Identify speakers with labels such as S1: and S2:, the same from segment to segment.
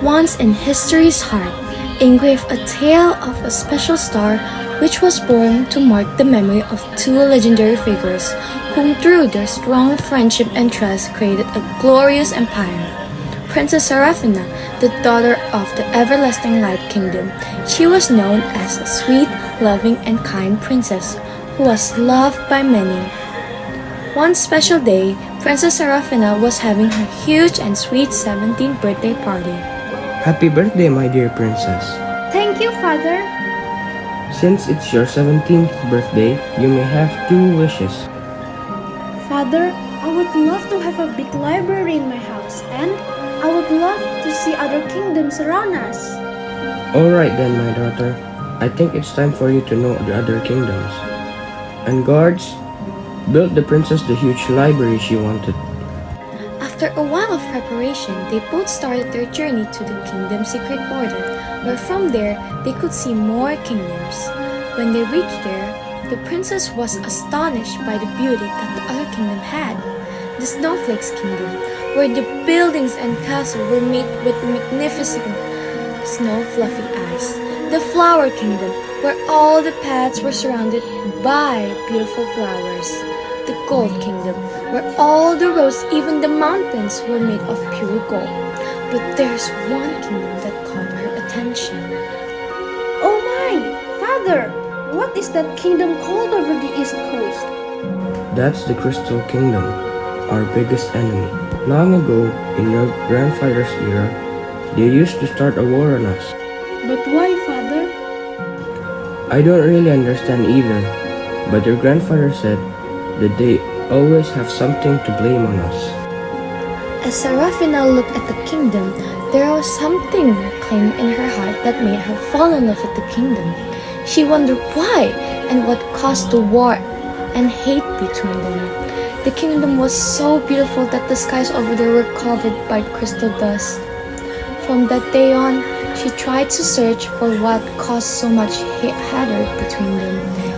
S1: Once in history's heart, engraved a tale of a special star which was born to mark the memory of two legendary figures whom through their strong friendship and trust created a glorious empire. Princess Seraphina, the daughter of the everlasting light kingdom, she was known as a sweet, loving, and kind princess who was loved by many. One special day, Princess Seraphina was having her huge and sweet 17th birthday party.
S2: Happy birthday, my dear princess.
S3: Thank you, Father.
S2: Since it's your 17th birthday, you may have two wishes.
S3: Father, I would love to have a big library in my house, and I would love to see other kingdoms around us.
S2: Alright then, my daughter. I think it's time for you to know the other kingdoms. And guards, build the princess the huge library she wanted.
S1: After a while of preparation, they both started their journey to the kingdom's secret border, where from there they could see more kingdoms. When they reached there, the princess was astonished by the beauty that the other kingdom had. The Snowflakes Kingdom, where the buildings and castles were made with magnificent snow fluffy ice. The Flower Kingdom, where all the paths were surrounded by beautiful flowers. The Gold Kingdom, where all the roads, even the mountains, were made of pure gold. But there's one kingdom that caught her attention.
S3: Oh my! Father, what is that kingdom called over the east coast?
S2: That's the Crystal Kingdom, our biggest enemy. Long ago, in your grandfather's era, they used to start a war on us.
S3: But why, Father?
S2: I don't really understand either, but your grandfather said that they always have something to blame on us.
S1: As Seraphina looked at the kingdom, there was something claiming in her heart that made her fall in love with the kingdom. She wondered why and what caused the war and hate between them. The kingdom was so beautiful that the skies over there were covered by crystal dust. From that day on, she tried to search for what caused so much hatred between them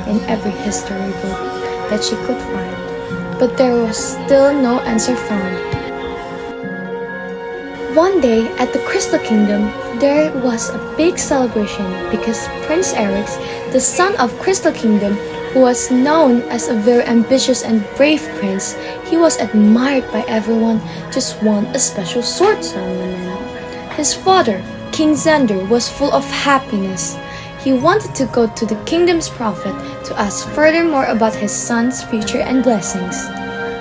S1: in every history book that she could find, but there was still no answer found. One day at the Crystal Kingdom, there was a big celebration because Prince Eryx, the son of Crystal Kingdom, who was known as a very ambitious and brave prince, he was admired by everyone, just won a special sword ceremony. His father, King Xander, was full of happiness. He wanted to go to the kingdom's prophet to ask furthermore about his son's future and blessings.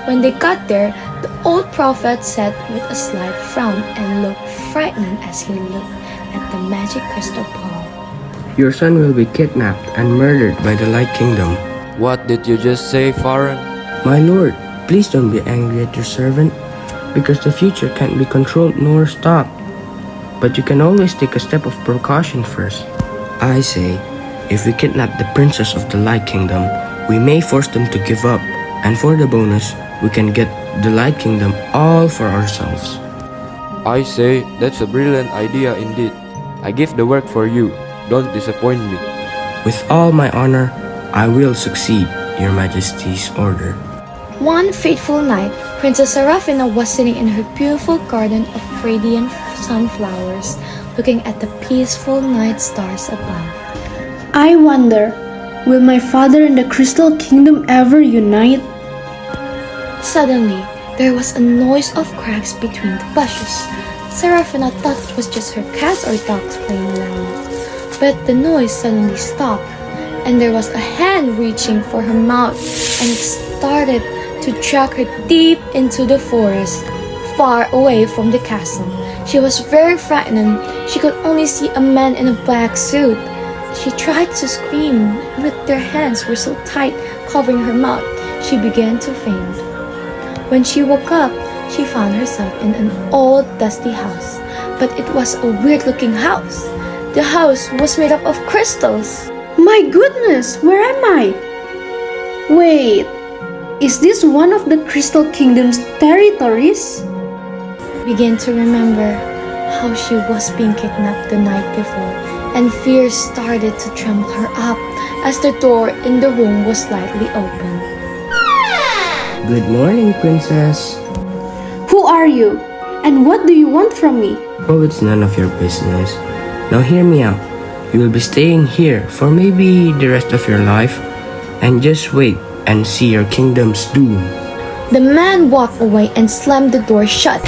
S1: When they got there, the old prophet sat with a slight frown and looked frightened as he looked at the magic crystal ball.
S2: Your son will be kidnapped and murdered by the Light Kingdom.
S4: What did you just say, Faran?
S2: My lord, please don't be angry at your servant, because the future can't be controlled nor stopped. But you can always take a step of precaution first. I say, if we kidnap the princess of the Light Kingdom, we may force them to give up, and for the bonus, we can get the Light Kingdom all for ourselves.
S4: I say, that's a brilliant idea indeed. I give the work for you. Don't disappoint me.
S2: With all my honor, I will succeed, Your Majesty's order.
S1: One fateful night, Princess Seraphina was sitting in her beautiful garden of radiant sunflowers, looking at the peaceful night stars above.
S3: I wonder, will my father and the Crystal Kingdom ever unite?
S1: Suddenly, there was a noise of cracks between the bushes. Seraphina thought it was just her cats or dogs playing around. But the noise suddenly stopped, and there was a hand reaching for her mouth, and it started to drag her deep into the forest, far away from the castle. She was very frightened. She could only see a man in a black suit. She tried to scream, but their hands were so tight, covering her mouth. She began to faint. When she woke up, she found herself in an old, dusty house. But it was a weird-looking house. The house was made up of crystals.
S3: My goodness, where am I? Wait, is this one of the Crystal Kingdom's territories?
S1: Began to remember how she was being kidnapped the night before, and fear started to tremble her up as the door in the room was slightly open.
S2: Good morning, princess.
S3: Who are you? And what do you want from me?
S2: Oh, it's none of your business. Now hear me out. You will be staying here for maybe the rest of your life, and just wait and see your kingdom's doom.
S1: The man walked away and slammed the door shut,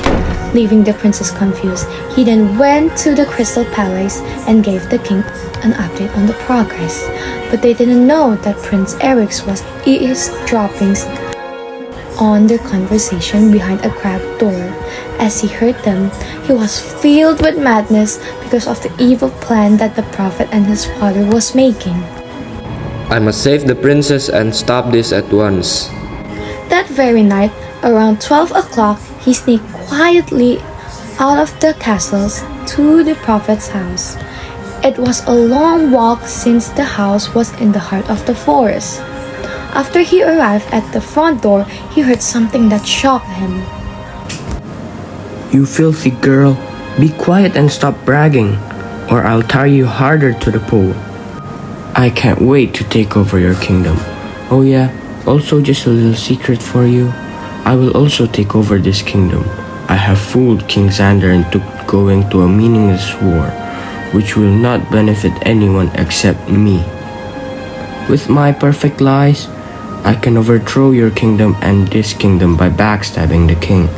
S1: leaving the princess confused. He then went to the Crystal Palace and gave the king an update on the progress. But they didn't know that Prince Eryx was eavesdropping on their conversation behind a cracked door. As he heard them, he was filled with madness because of the evil plan that the prophet and his father was making.
S4: I must save the princess and stop this at once.
S1: That very night, around 12 o'clock, he sneaked quietly out of the castles to the prophet's house. It was a long walk since the house was in the heart of the forest. After he arrived at the front door, he heard something that shocked him.
S2: You filthy girl, be quiet and stop bragging, or I'll tie you harder to the pole. I can't wait to take over your kingdom. Oh yeah, also just a little secret for you. I will also take over this kingdom. I have fooled King Xander into going to a meaningless war, which will not benefit anyone except me. With my perfect lies, I can overthrow your kingdom and this kingdom by backstabbing the king.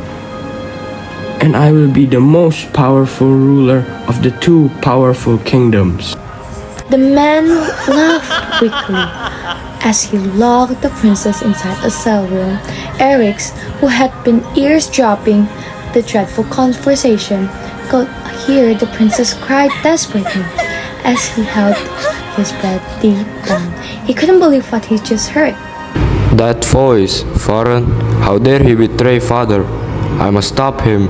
S2: And I will be the most powerful ruler of the two powerful kingdoms.
S1: The man laughed weakly as he locked the princess inside a cell room. Eryx, who had been eavesdropping the dreadful conversation, could hear the princess cry desperately as he held his breath deep down. He couldn't believe what he just heard.
S4: That voice, foreign, how dare he betray father? I must stop him.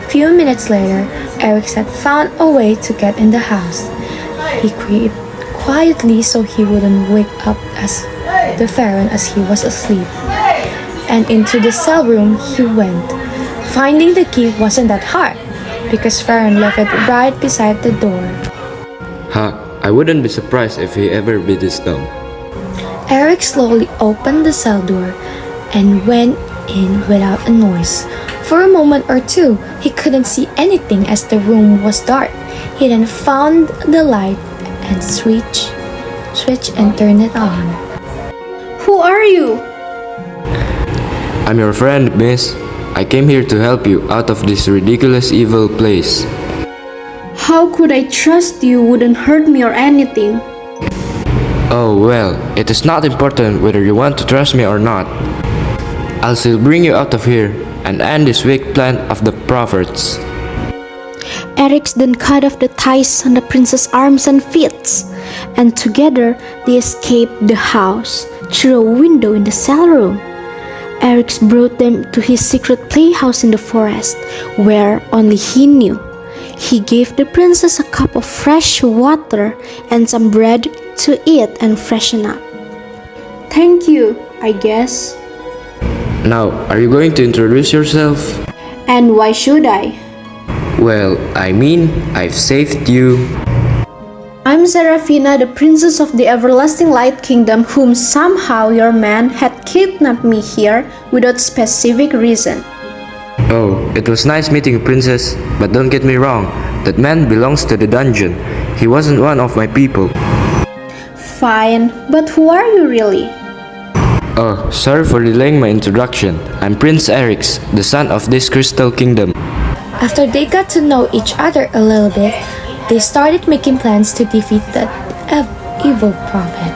S1: Few minutes later, Eryx had found a way to get in the house. He crept quietly so he wouldn't wake up as the Pharaoh as he was asleep. And into the cell room he went. Finding the key wasn't that hard, because Pharaoh left it right beside the door.
S4: I wouldn't be surprised if he ever beat his thumb.
S1: Eryx slowly opened the cell door and went in without a noise. For a moment or two, he couldn't see anything as the room was dark. He then found the light and switch and turned it on.
S3: Who are you?
S4: I'm your friend, miss. I came here to help you out of this ridiculous evil place.
S3: How could I trust you wouldn't hurt me or anything?
S4: Oh well, it is not important whether you want to trust me or not. I'll still bring you out of here and end this wicked plan of the prophets.
S3: Eryx then cut off the ties on the princess' arms and feet, and together they escaped the house through a window in the cell room. Eryx brought them to his secret playhouse in the forest, where only he knew. He gave the princess a cup of fresh water and some bread to eat and freshen up. Thank you, I guess.
S4: Now, are you going to introduce yourself?
S3: And why should I?
S4: Well, I mean, I've saved you.
S3: I'm Seraphina, the princess of the everlasting light kingdom, whom somehow your man had kidnapped me here without specific reason.
S4: Oh, it was nice meeting you, princess, but don't get me wrong, that man belongs to the dungeon. He wasn't one of my people.
S3: Fine, but who are you really?
S4: Oh, sorry for delaying my introduction. I'm Prince Eryx, the son of this crystal kingdom.
S1: After they got to know each other a little bit, they started making plans to defeat the evil prophet.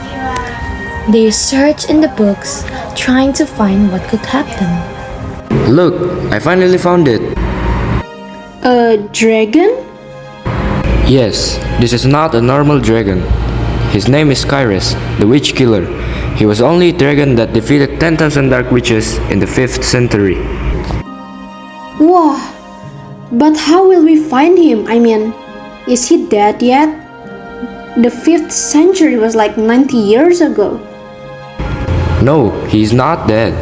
S1: They searched in the books, trying to find what could help them.
S4: Look, I finally found it.
S3: A dragon?
S4: Yes, this is not a normal dragon. His name is Eryx, the witch killer. He was only a dragon that defeated 10,000 dark witches in the 5th century.
S3: Wow! But how will we find him? I mean, is he dead yet? The 5th century was like 90 years ago.
S4: No, he is not dead.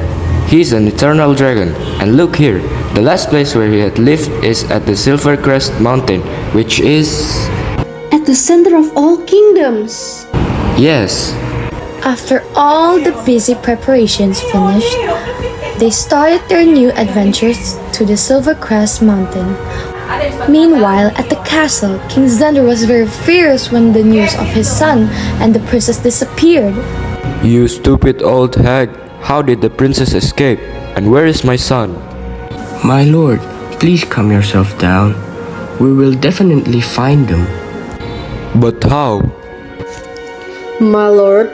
S4: He is an eternal dragon. And look here, the last place where he had lived is at the Silver Crest Mountain, which is...
S3: At the center of all kingdoms.
S4: Yes.
S1: After all the busy preparations finished, They started their new adventures to the Silver Crest Mountain. Meanwhile, at the castle, King Xander was very furious when the news of his son and the princess disappeared.
S4: You stupid old hag! How did the princess escape? And where is my son?
S2: My lord, please calm yourself down. We will definitely find them.
S4: But how?
S3: My lord,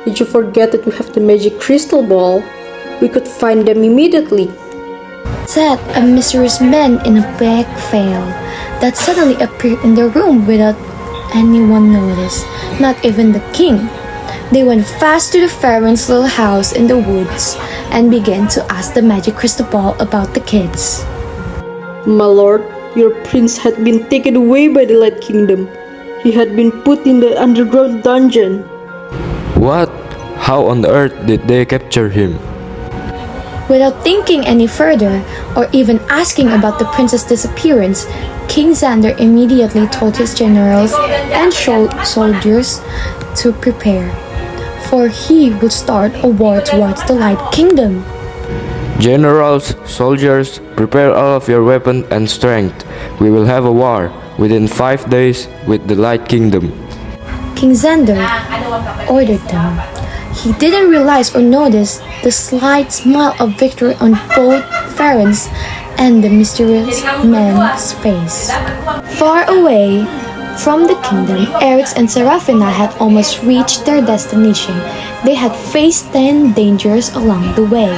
S3: did you forget that we have the magic crystal ball? We could find them immediately.
S1: Said a mysterious man in a black veil that suddenly appeared in the room without anyone notice, not even the king. They went fast to the pharaoh's little house in the woods and began to ask the magic crystal ball about the kids.
S3: My lord, your prince had been taken away by the Light Kingdom. He had been put in the underground dungeon.
S4: What? How on earth did they capture him?
S1: Without thinking any further, or even asking about the prince's disappearance, King Xander immediately told his generals and soldiers to prepare, for he would start a war towards the Light Kingdom.
S4: Generals, soldiers, prepare all of your weapon and strength. We will have a war within 5 days with the Light Kingdom.
S1: King Xander ordered them. He didn't realize or notice the slight smile of victory on both pharaohs and the mysterious man's face. Far away from the kingdom, Eryx and Seraphina had almost reached their destination. They had faced 10 dangers along the way.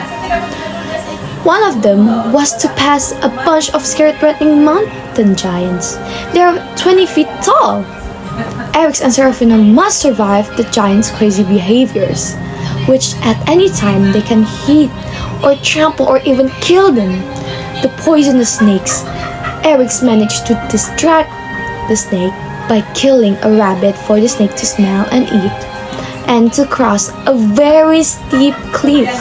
S1: One of them was to pass a bunch of scary-threatening mountain giants. They are 20 feet tall. Eryx and Seraphina must survive the giants' crazy behaviors, which at any time they can hit or trample or even kill them. The poisonous snakes. Eryx managed to distract the snake by killing a rabbit for the snake to smell and eat, and to cross a very steep cliff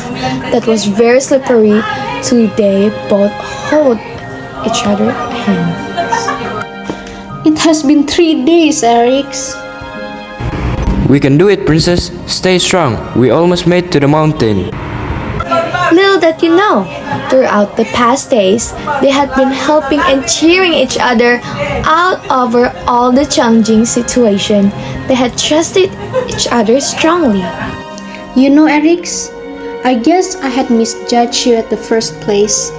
S1: that was very slippery, so they both hold each other's hands.
S3: It has been 3 days, Eryx.
S4: We can do it, princess. Stay strong. We almost made to the mountain.
S1: Little that you know, throughout the past days, they had been helping and cheering each other out over all the challenging situation. They had trusted each other strongly.
S3: You know, Eryx, I guess I had misjudged you at the first place.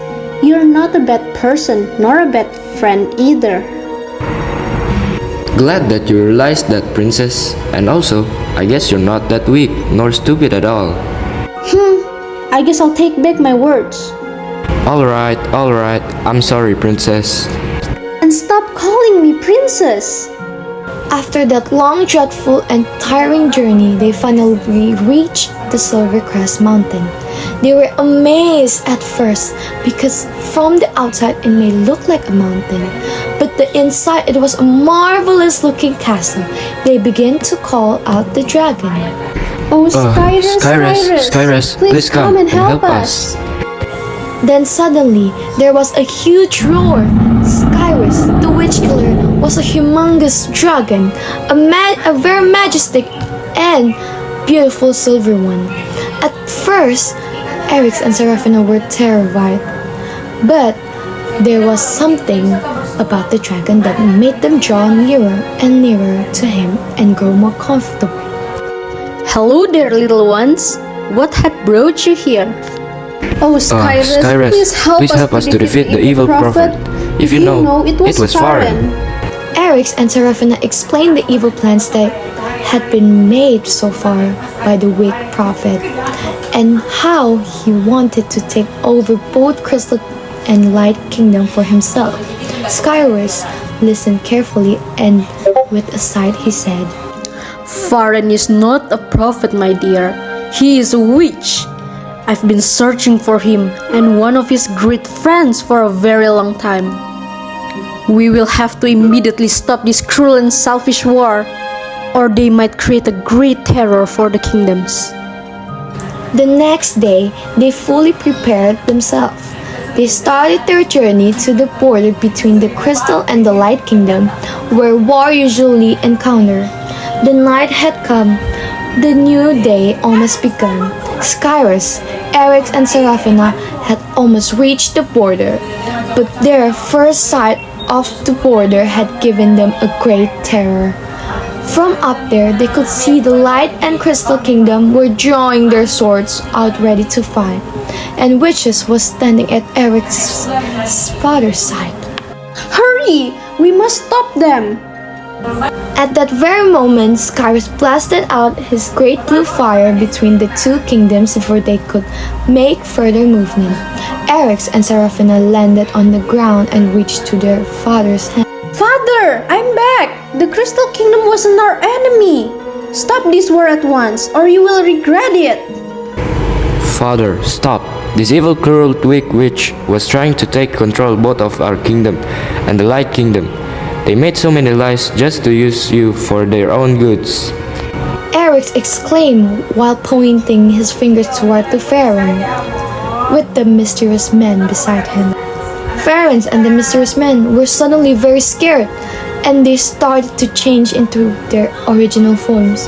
S3: You're not a bad person, nor a bad friend either.
S4: Glad that you realized that, princess. And also, I guess you're not that weak nor stupid at all.
S3: I guess I'll take back my words.
S4: Alright, I'm sorry, princess.
S3: And stop calling me princess.
S1: After that long, dreadful, and tiring journey, they finally reached the Silver Crest Mountain. They were amazed at first because from the outside it may look like a mountain, but the inside it was a marvelous looking castle. They began to call out the dragon.
S3: Oh, Skyrus, please come and help us.
S1: Then suddenly, there was a huge roar. Skyrus, the witch killer, was a humongous dragon, a very majestic and beautiful silver one. At first, Eryx and Seraphina were terrified, but there was something about the dragon that made them draw nearer and nearer to him and grow more comfortable.
S3: Hello there, little ones. What had brought you here? Oh, Skyrus, please help us to defeat the evil prophet. If you know, it was foreign.
S1: Eryx and Seraphina explained the evil plans that had been made so far by the weak prophet, and how he wanted to take over both Crystal and Light Kingdom for himself. Skyrus listened carefully, and with a sigh he said,
S3: Farron is not a prophet, my dear. He is a witch. I've been searching for him and one of his great friends for a very long time. We will have to immediately stop this cruel and selfish war, or they might create a great terror for the kingdoms.
S1: The next day, they fully prepared themselves. They started their journey to the border between the Crystal and the Light Kingdom, where war usually encountered. The night had come. The new day almost begun. Skyrus, Eryx and Seraphina had almost reached the border, but their first sight of the border had given them a great terror. From up there, they could see the Light and Crystal Kingdom were drawing their swords out ready to fight, and Witches was standing at Eryx's father's side.
S3: Hurry! We must stop them!
S1: At that very moment, Skyrus blasted out his great blue fire between the two kingdoms before they could make further movement. Eryx and Seraphina landed on the ground and reached to their father's hand.
S3: Father, I'm back! The Crystal Kingdom wasn't our enemy! Stop this war at once, or you will regret it!
S4: Father, stop. This evil, cruel, weak witch was trying to take control both of our kingdom and the Light Kingdom. They made so many lies just to use you for their own goods.
S1: Eryx exclaimed while pointing his fingers toward the Pharaoh, with the mysterious men beside him. Pharaoh and the mysterious men were suddenly very scared, and they started to change into their original forms,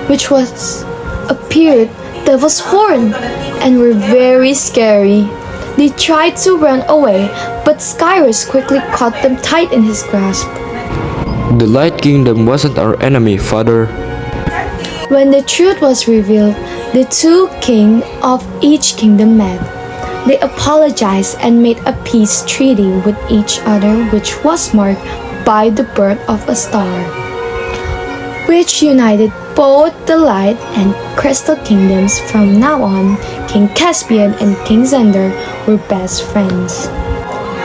S1: which was appeared devil's horn, and were very scary. They tried to run away, but Skyrus quickly caught them tight in his grasp.
S4: The Light Kingdom wasn't our enemy, Father.
S1: When the truth was revealed, the two kings of each kingdom met. They apologized and made a peace treaty with each other, which was marked by the birth of a star, which united both the Light and Crystal Kingdoms. From now on, King Caspian and King Xander were best friends.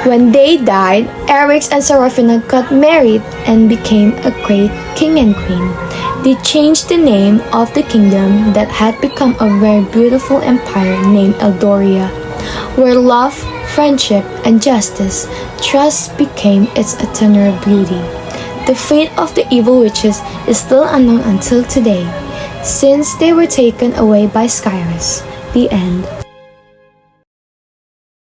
S1: When they died, Eryx and Seraphina got married and became a great king and queen. They changed the name of the kingdom that had become a very beautiful empire named Eldoria, where love, friendship, and justice, trust became its eternal beauty. The fate of the evil witches is still unknown until today, since they were taken away by Skyrus. The end.